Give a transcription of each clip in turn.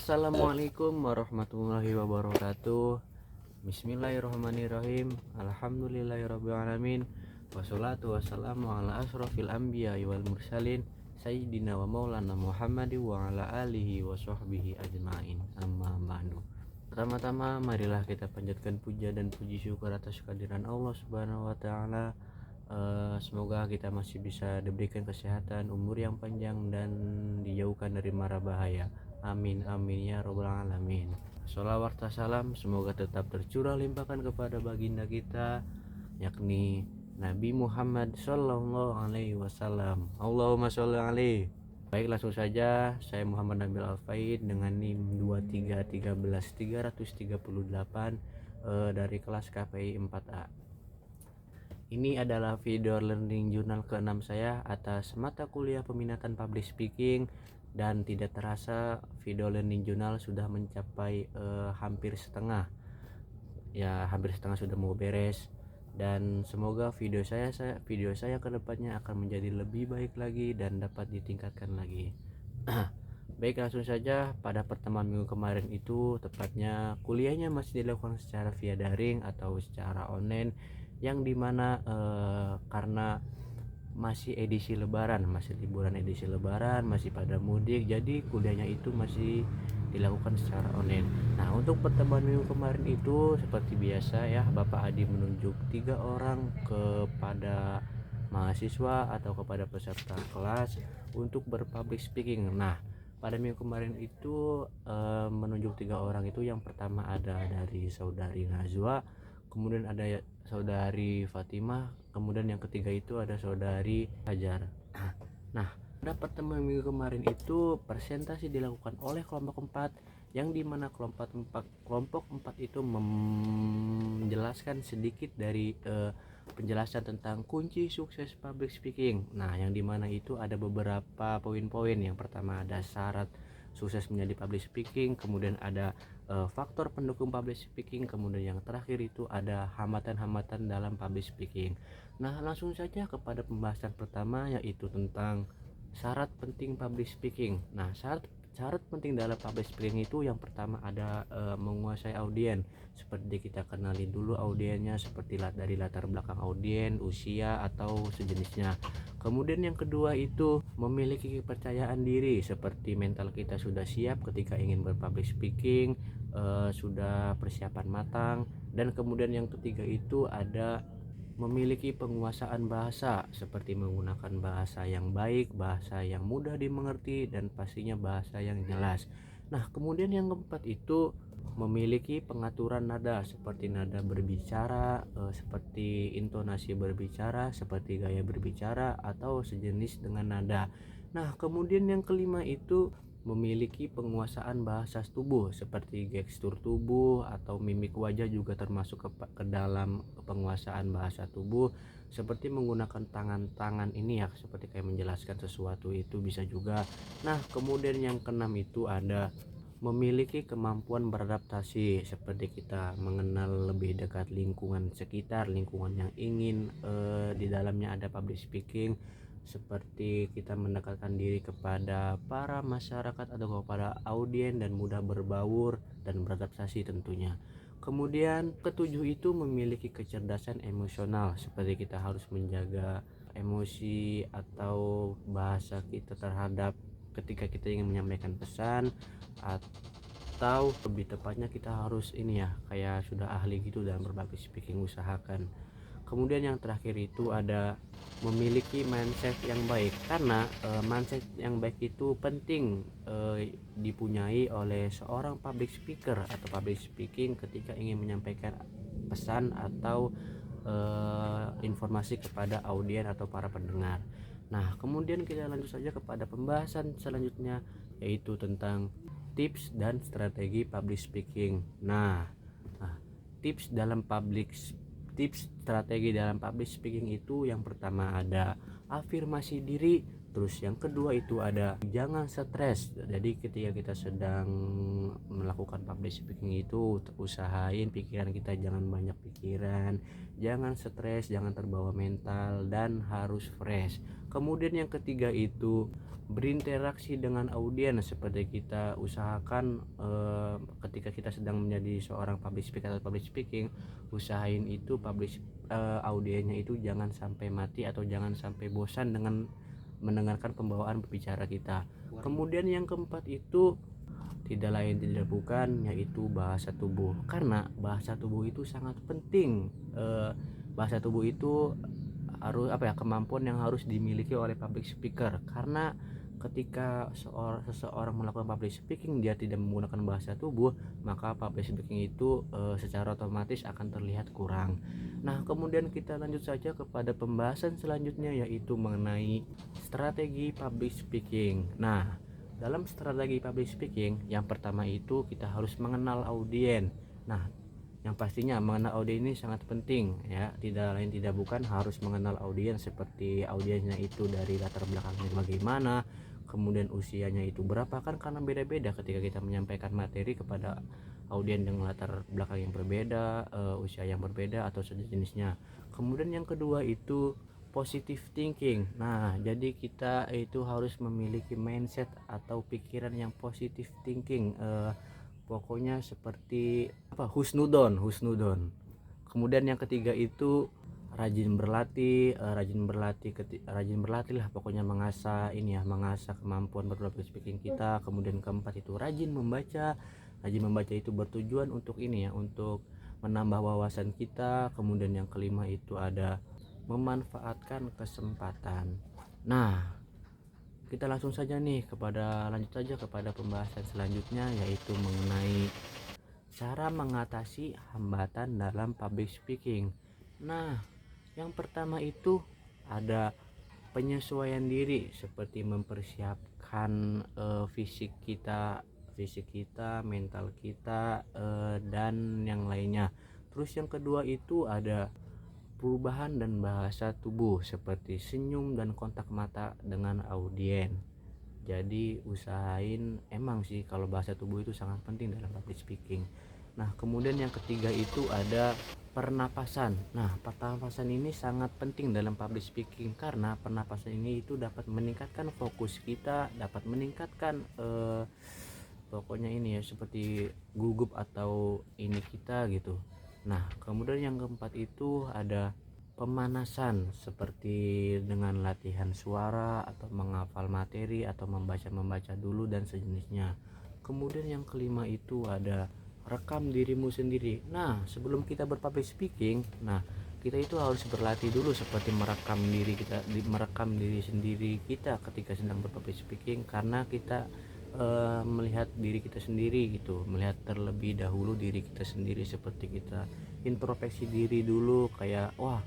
Assalamualaikum warahmatullahi wabarakatuh. Bismillahirrahmanirrahim. Alhamdulillahirrabbilalamin. Wassalatu wassalamu ala asrofil anbiya wal mursalin Sayyidina wa maulana Muhammad wa ala alihi wa sahbihi ajma'in. Amma ba'du. Pertama-tama marilah kita panjatkan puja dan puji syukur atas kehadiran Allah Subhanahu wa taala. Semoga kita masih bisa diberikan kesehatan, umur yang panjang, dan dijauhkan dari mara bahaya. Amin amin ya robbal alamin. Sholawat salam semoga tetap tercurah limpahkan kepada baginda kita, yakni Nabi Muhammad Sallallahu Alaihi Wasallam. Allahumma sholli alaihi. Baik, langsung saja. Saya Muhammad Nabil Al-Faid dengan NIM 2313338 dari kelas KPI 4A. Ini adalah video learning journal ke-6 saya atas mata kuliah peminatan public speaking, dan tidak terasa video learning journal sudah mencapai hampir setengah. Ya, hampir setengah sudah mau beres, dan semoga video saya kedepannya akan menjadi lebih baik lagi dan dapat ditingkatkan lagi. Baik, langsung saja. Pada pertemuan minggu kemarin itu, tepatnya kuliahnya masih dilakukan secara via daring atau secara online, yang dimana karena masih edisi lebaran, masih liburan edisi lebaran, masih pada mudik, jadi kuliahnya itu masih dilakukan secara online. Nah, untuk pertemuan minggu kemarin itu seperti biasa ya, Bapak Adi menunjuk 3 orang kepada mahasiswa atau kepada peserta kelas untuk berpublic speaking. Nah, pada minggu kemarin itu menunjuk 3 orang itu, yang pertama ada dari saudari Nazwa, kemudian ada saudari Fatimah, kemudian yang ketiga itu ada saudari Hajar. Nah, pada pertemuan minggu kemarin itu presentasi dilakukan oleh kelompok 4, yang dimana kelompok 4 itu menjelaskan sedikit dari penjelasan tentang kunci sukses public speaking. Nah, yang dimana itu ada beberapa poin-poin. Yang pertama ada syarat sukses menjadi public speaking, kemudian ada faktor pendukung public speaking, kemudian yang terakhir itu ada hambatan-hambatan dalam public speaking. Nah, langsung saja kepada pembahasan pertama, yaitu tentang syarat penting public speaking. Nah, syarat penting dalam public speaking itu yang pertama ada menguasai audien. Seperti kita kenali dulu audiennya, seperti dari latar belakang audien, usia atau sejenisnya. Kemudian yang kedua itu memiliki kepercayaan diri, seperti mental kita sudah siap ketika ingin berpublic speaking, sudah persiapan matang. Dan kemudian yang ketiga itu ada memiliki penguasaan bahasa, seperti menggunakan bahasa yang baik, bahasa yang mudah dimengerti, dan pastinya bahasa yang jelas. Nah, kemudian yang keempat itu memiliki pengaturan nada, seperti nada berbicara, seperti intonasi berbicara, seperti gaya berbicara atau sejenis dengan nada. Nah, kemudian yang kelima itu memiliki penguasaan bahasa tubuh, seperti gestur tubuh atau mimik wajah juga termasuk ke dalam penguasaan bahasa tubuh, seperti menggunakan tangan ini ya, seperti kayak menjelaskan sesuatu itu bisa juga. Nah, kemudian yang keenam itu ada memiliki kemampuan beradaptasi, seperti kita mengenal lebih dekat lingkungan sekitar, lingkungan yang ingin di dalamnya ada public speaking, seperti kita mendekatkan diri kepada para masyarakat atau kepada audien dan mudah berbaur dan beradaptasi tentunya. Kemudian ketujuh itu memiliki kecerdasan emosional, seperti kita harus menjaga emosi atau bahasa kita terhadap ketika kita ingin menyampaikan pesan, atau lebih tepatnya kita harus ini ya, kayak sudah ahli gitu dalam berbagai speaking, usahakan. Kemudian yang terakhir itu ada memiliki mindset yang baik, karena mindset yang baik itu penting dipunyai oleh seorang public speaker atau public speaking ketika ingin menyampaikan pesan atau informasi kepada audien atau para pendengar. Nah, kemudian kita lanjut saja kepada pembahasan selanjutnya, yaitu tentang tips dan strategi public speaking. Nah, tips strategi dalam public speaking itu yang pertama ada afirmasi diri, Terus yang kedua itu ada jangan stres. Jadi ketika kita sedang melakukan public speaking itu usahain pikiran kita jangan banyak pikiran, jangan stres, jangan terbawa mental, dan harus fresh. Kemudian yang ketiga itu berinteraksi dengan audiens. Seperti kita usahakan ketika kita sedang menjadi seorang public speaker atau public speaking, usahain itu audiensnya itu jangan sampai mati atau jangan sampai bosan dengan mendengarkan pembawaan berbicara kita. Kemudian yang keempat itu tidak lain tidak bukan yaitu bahasa tubuh, karena bahasa tubuh itu sangat penting. Bahasa tubuh itu harus kemampuan yang harus dimiliki oleh public speaker, karena ketika seseorang melakukan public speaking dia tidak menggunakan bahasa tubuh, maka public speaking itu secara otomatis akan terlihat kurang. Nah, kemudian kita lanjut saja kepada pembahasan selanjutnya, yaitu mengenai strategi public speaking. Nah, dalam strategi public speaking yang pertama itu kita harus mengenal audiens. Nah, yang pastinya mengenal audiens ini sangat penting ya, tidak lain tidak bukan harus mengenal audiens, seperti audiensnya itu dari latar belakangnya bagaimana, kemudian usianya itu berapa, kan karena beda-beda ketika kita menyampaikan materi kepada audiens dengan latar belakang yang berbeda, usia yang berbeda atau sejenisnya. Kemudian yang kedua itu positive thinking. Nah, jadi kita itu harus memiliki mindset atau pikiran yang positive thinking, pokoknya seperti husnudon. Kemudian yang ketiga itu rajin berlatih lah, pokoknya mengasah kemampuan berpublic speaking kita. Kemudian keempat itu rajin membaca itu bertujuan untuk untuk menambah wawasan kita. Kemudian yang kelima itu ada memanfaatkan kesempatan. Nah, kita langsung saja lanjut saja kepada pembahasan selanjutnya, yaitu mengenai cara mengatasi hambatan dalam public speaking. Nah, yang pertama itu ada penyesuaian diri, seperti mempersiapkan fisik kita, mental kita, dan yang lainnya. Terus yang kedua itu ada perubahan dan bahasa tubuh, seperti senyum dan kontak mata dengan audiens. Jadi usahain, emang sih kalau bahasa tubuh itu sangat penting dalam public speaking. Nah, kemudian yang ketiga itu ada pernapasan. Nah, pernapasan ini sangat penting dalam public speaking, karena pernapasan ini itu dapat meningkatkan fokus kita, dapat meningkatkan pokoknya seperti gugup atau ini kita gitu. Nah, kemudian yang keempat itu ada pemanasan, seperti dengan latihan suara atau menghafal materi atau membaca dulu dan sejenisnya. Kemudian yang kelima itu ada rekam dirimu sendiri. Nah, sebelum kita berpublic speaking, kita itu harus berlatih dulu, seperti merekam diri sendiri kita ketika sedang berpublic speaking, karena kita melihat diri kita sendiri gitu, melihat terlebih dahulu diri kita sendiri, seperti kita introspeksi diri dulu, kayak wah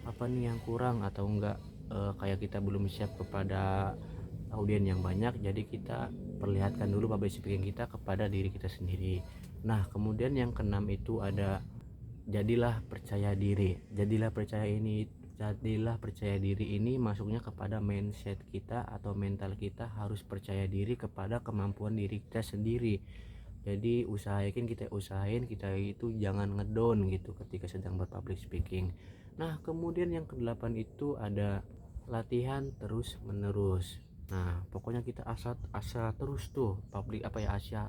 apa nih yang kurang atau enggak, kayak kita belum siap kepada audiens yang banyak, jadi kita perlihatkan dulu public speaking kita kepada diri kita sendiri. Nah, kemudian yang keenam itu ada jadilah percaya diri. Jadilah percaya diri ini masuknya kepada mindset kita atau mental kita, harus percaya diri kepada kemampuan diri kita sendiri. Jadi usahain kita itu jangan ngedown gitu ketika sedang berpublic speaking. Nah, kemudian yang kedelapan itu ada latihan terus menerus. Nah, pokoknya kita asa terus tuh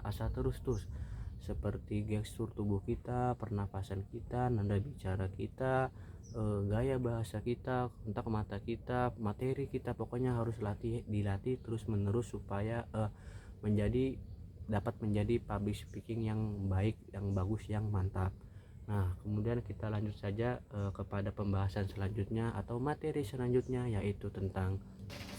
asa terus seperti gestur tubuh kita, pernapasan kita, nada bicara kita, gaya bahasa kita, kontak mata kita, materi kita, pokoknya harus dilatih terus menerus supaya dapat menjadi public speaking yang baik, yang bagus, yang mantap. Nah, kemudian kita lanjut saja kepada pembahasan selanjutnya atau materi selanjutnya, yaitu tentang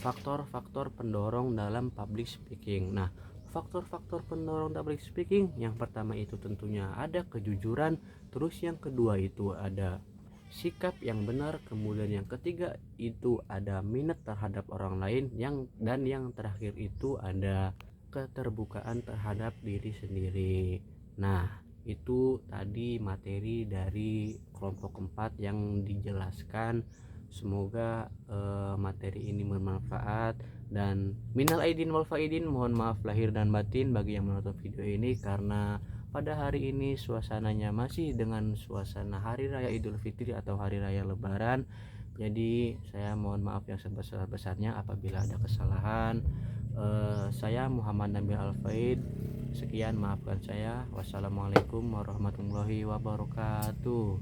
faktor-faktor pendorong dalam public speaking. Nah, faktor-faktor pendorong public speaking yang pertama itu tentunya ada kejujuran, terus yang kedua itu ada sikap yang benar, kemudian yang ketiga itu ada minat terhadap orang lain, dan yang terakhir itu ada keterbukaan terhadap diri sendiri. Nah, itu tadi materi dari kelompok 4 yang dijelaskan Semoga materi ini bermanfaat, dan minal aidin wal faidin, mohon maaf lahir dan batin bagi yang menonton video ini, karena pada hari ini suasananya masih dengan suasana hari raya Idul Fitri atau hari raya Lebaran. Jadi saya mohon maaf yang sebesar-besarnya apabila ada kesalahan. Saya Muhammad Nabil Al-Faid, sekian, maafkan saya. Wassalamualaikum warahmatullahi wabarakatuh.